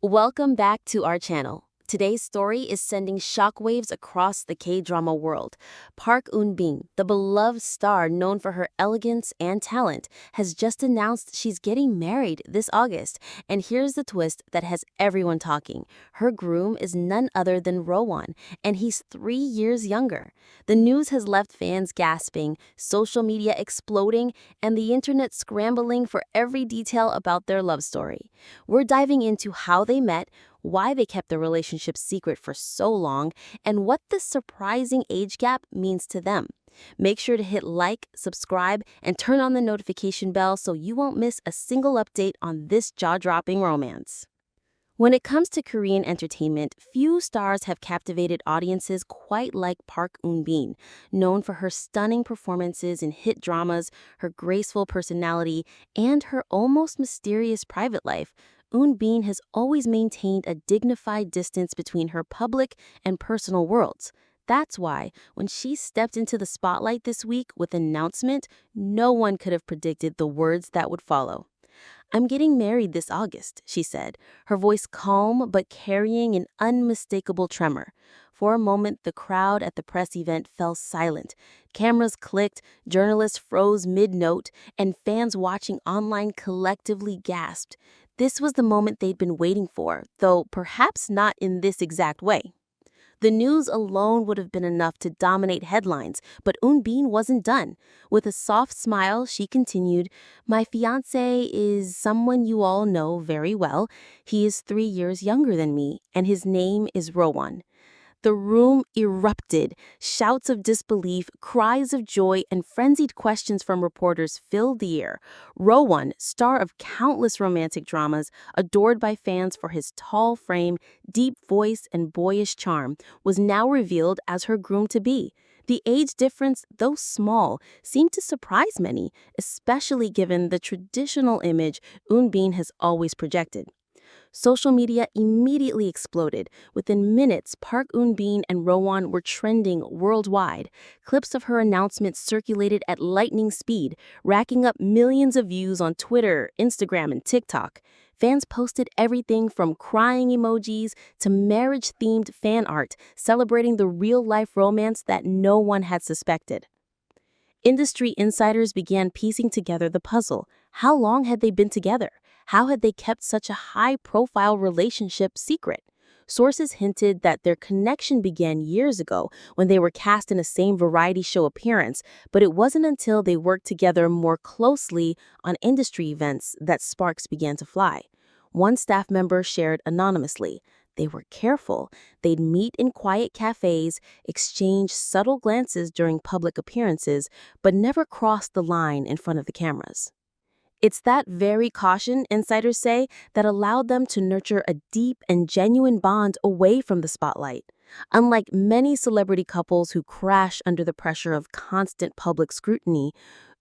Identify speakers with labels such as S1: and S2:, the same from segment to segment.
S1: Welcome back to our channel. Today's story is sending shockwaves across the K-drama world. Park Eun-bin, the beloved star known for her elegance and talent, has just announced she's getting married this August. And here's the twist that has everyone talking. Her groom is none other than Rowoon, and he's 3 years younger. The news has left fans gasping, social media exploding, and the internet scrambling for every detail about their love story. We're diving into how they met, why they kept the relationship secret for so long, and what this surprising age gap means to them. Make sure to hit like, subscribe, and turn on the notification bell so you won't miss a single update on this jaw-dropping romance. When it comes to Korean entertainment, few stars have captivated audiences quite like Park Eun-bin. Known for her stunning performances in hit dramas, her graceful personality, and her almost mysterious private life, Eun-bin has always maintained a dignified distance between her public and personal worlds. That's why, when she stepped into the spotlight this week with an announcement, no one could have predicted the words that would follow. "I'm getting married this August," she said, her voice calm but carrying an unmistakable tremor. For a moment, the crowd at the press event fell silent. Cameras clicked, journalists froze mid-note, and fans watching online collectively gasped. This was the moment they'd been waiting for, though perhaps not in this exact way. The news alone would have been enough to dominate headlines, but Eun-bin wasn't done. With a soft smile, she continued, "My fiancé is someone you all know very well. He is 3 years younger than me, and his name is Rowoon." The room erupted. Shouts of disbelief, cries of joy, and frenzied questions from reporters filled the air. Rowoon, star of countless romantic dramas, adored by fans for his tall frame, deep voice, and boyish charm, was now revealed as her groom-to-be. The age difference, though small, seemed to surprise many, especially given the traditional image Eun-bin has always projected. Social media immediately exploded. Within minutes, Park Eun-bin and Rowoon were trending worldwide. Clips of her announcement circulated at lightning speed, racking up millions of views on Twitter, Instagram, and TikTok. Fans posted everything from crying emojis to marriage-themed fan art, celebrating the real-life romance that no one had suspected. Industry insiders began piecing together the puzzle. How long had they been together? How had they kept such a high-profile relationship secret? Sources hinted that their connection began years ago when they were cast in the same variety show appearance, but it wasn't until they worked together more closely on industry events that sparks began to fly. One staff member shared anonymously. They were careful. They'd meet in quiet cafes, exchange subtle glances during public appearances, but never cross the line in front of the cameras. It's that very caution, insiders say, that allowed them to nurture a deep and genuine bond away from the spotlight. Unlike many celebrity couples who crash under the pressure of constant public scrutiny,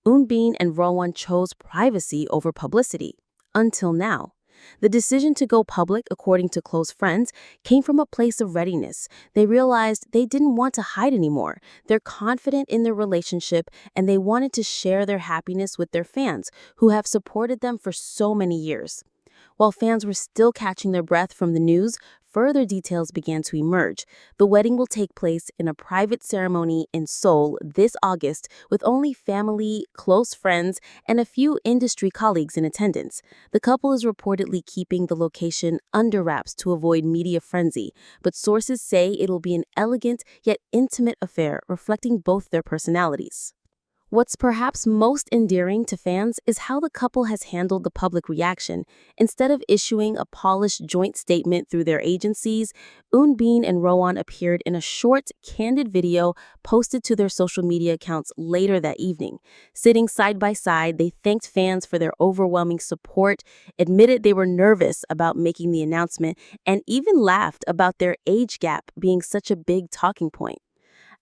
S1: Eun-bin and Rowoon chose privacy over publicity. Until now. The decision to go public, according to close friends, came from a place of readiness. They realized they didn't want to hide anymore. They're confident in their relationship, and they wanted to share their happiness with their fans, who have supported them for so many years. While fans were still catching their breath from the news, further details began to emerge. The wedding will take place in a private ceremony in Seoul this August, with only family, close friends, and a few industry colleagues in attendance. The couple is reportedly keeping the location under wraps to avoid media frenzy, but sources say it'll be an elegant yet intimate affair reflecting both their personalities. What's perhaps most endearing to fans is how the couple has handled the public reaction. Instead of issuing a polished joint statement through their agencies, Eun-bin and Rowoon appeared in a short, candid video posted to their social media accounts later that evening. Sitting side by side, they thanked fans for their overwhelming support, admitted they were nervous about making the announcement, and even laughed about their age gap being such a big talking point.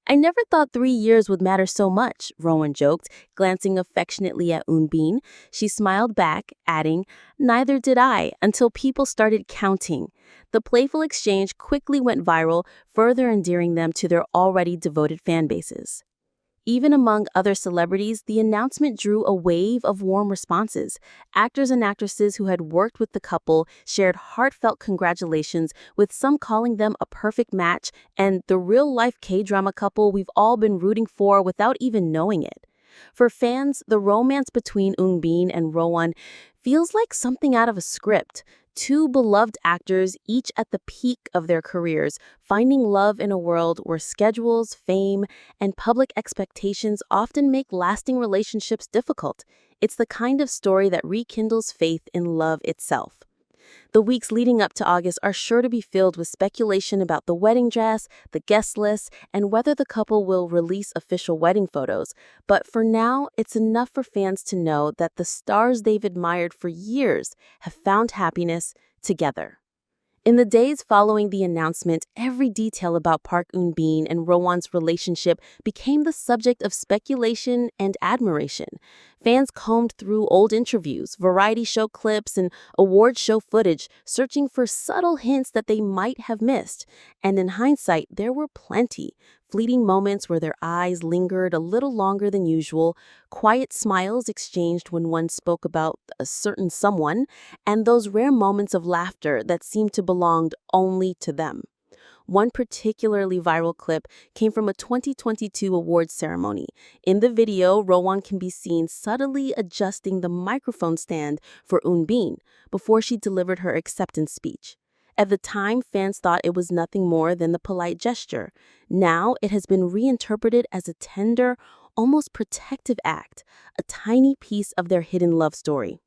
S1: "I never thought 3 years would matter so much," Rowoon joked, glancing affectionately at Eun-bin. She smiled back, adding, "Neither did I, until people started counting." The playful exchange quickly went viral, further endearing them to their already devoted fan bases. Even among other celebrities, the announcement drew a wave of warm responses. Actors and actresses who had worked with the couple shared heartfelt congratulations, with some calling them a perfect match and the real-life K-drama couple we've all been rooting for without even knowing it. For fans, the romance between Eun and Rowoon feels like something out of a script. Two beloved actors, each at the peak of their careers, finding love in a world where schedules, fame, and public expectations often make lasting relationships difficult. It's the kind of story that rekindles faith in love itself. The weeks leading up to August are sure to be filled with speculation about the wedding dress, the guest list, and whether the couple will release official wedding photos. But for now, it's enough for fans to know that the stars they've admired for years have found happiness together. In the days following the announcement, every detail about Park Eun-bin and Rowoon's relationship became the subject of speculation and admiration. Fans combed through old interviews, variety show clips, and award show footage, searching for subtle hints that they might have missed. And in hindsight, there were plenty. Fleeting moments where their eyes lingered a little longer than usual, quiet smiles exchanged when one spoke about a certain someone, and those rare moments of laughter that seemed to belong only to them. One particularly viral clip came from a 2022 awards ceremony. In the video, Rowoon can be seen subtly adjusting the microphone stand for Eun before she delivered her acceptance speech. At the time, fans thought it was nothing more than the polite gesture. Now, it has been reinterpreted as a tender, almost protective act, a tiny piece of their hidden love story.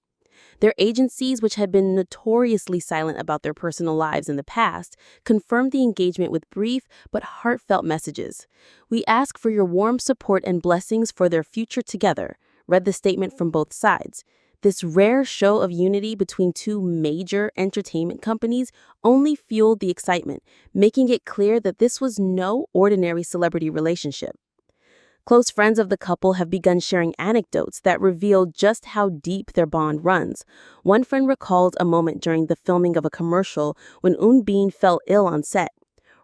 S1: Their agencies, which had been notoriously silent about their personal lives in the past, confirmed the engagement with brief but heartfelt messages. "We ask for your warm support and blessings for their future together," read the statement from both sides. This rare show of unity between two major entertainment companies only fueled the excitement, making it clear that this was no ordinary celebrity relationship. Close friends of the couple have begun sharing anecdotes that reveal just how deep their bond runs. One friend recalled a moment during the filming of a commercial when Eun fell ill on set.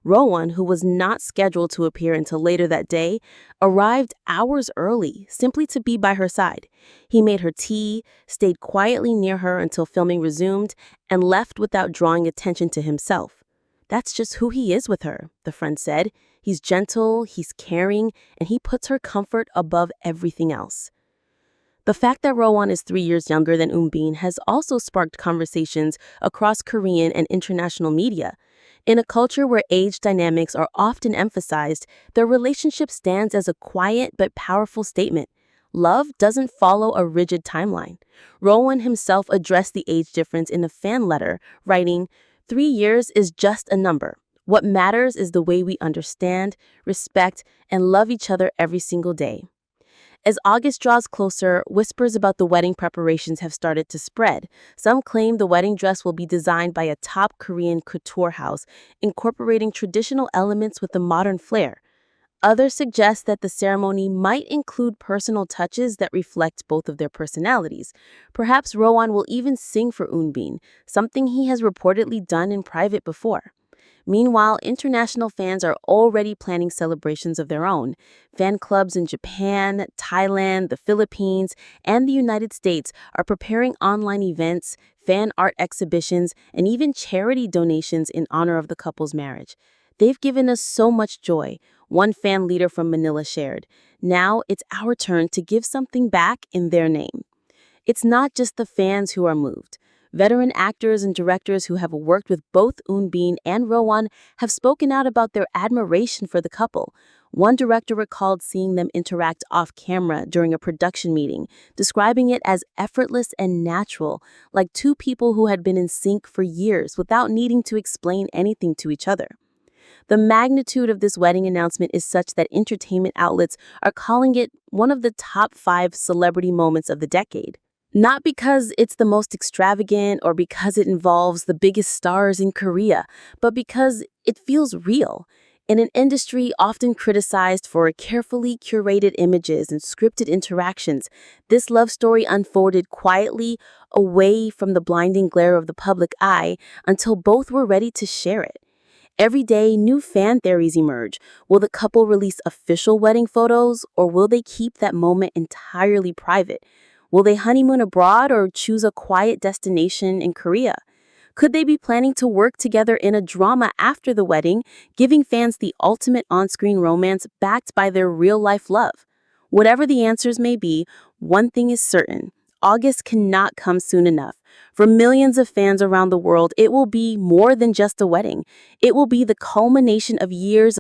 S1: Rowoon, who was not scheduled to appear until later that day, arrived hours early simply to be by her side. He made her tea, stayed quietly near her until filming resumed, and left without drawing attention to himself. "That's just who he is with her," the friend said. "He's gentle, he's caring, and he puts her comfort above everything else." The fact that Rowoon is 3 years younger than Eun has also sparked conversations across Korean and international media. In a culture where age dynamics are often emphasized, their relationship stands as a quiet but powerful statement. Love doesn't follow a rigid timeline. Rowoon himself addressed the age difference in a fan letter, writing, "3 years is just a number. What matters is the way we understand, respect, and love each other every single day." As August draws closer, whispers about the wedding preparations have started to spread. Some claim the wedding dress will be designed by a top Korean couture house, incorporating traditional elements with a modern flair. Others suggest that the ceremony might include personal touches that reflect both of their personalities. Perhaps Rowoon will even sing for Eun, something he has reportedly done in private before. Meanwhile, international fans are already planning celebrations of their own. Fan clubs in Japan, Thailand, the Philippines, and the United States are preparing online events, fan art exhibitions, and even charity donations in honor of the couple's marriage. "They've given us so much joy," one fan leader from Manila shared. "Now it's our turn to give something back in their name." It's not just the fans who are moved. Veteran actors and directors who have worked with both Eun and Rowoon have spoken out about their admiration for the couple. One director recalled seeing them interact off-camera during a production meeting, describing it as effortless and natural, like two people who had been in sync for years without needing to explain anything to each other. The magnitude of this wedding announcement is such that entertainment outlets are calling it one of the top 5 celebrity moments of the decade. Not because it's the most extravagant or because it involves the biggest stars in Korea, but because it feels real. In an industry often criticized for carefully curated images and scripted interactions, this love story unfolded quietly, away from the blinding glare of the public eye, until both were ready to share it. Every day, new fan theories emerge. Will the couple release official wedding photos, or will they keep that moment entirely private? Will they honeymoon abroad or choose a quiet destination in Korea? Could they be planning to work together in a drama after the wedding, giving fans the ultimate on-screen romance backed by their real-life love? Whatever the answers may be, one thing is certain. August cannot come soon enough. For millions of fans around the world, it will be more than just a wedding. It will be the culmination of years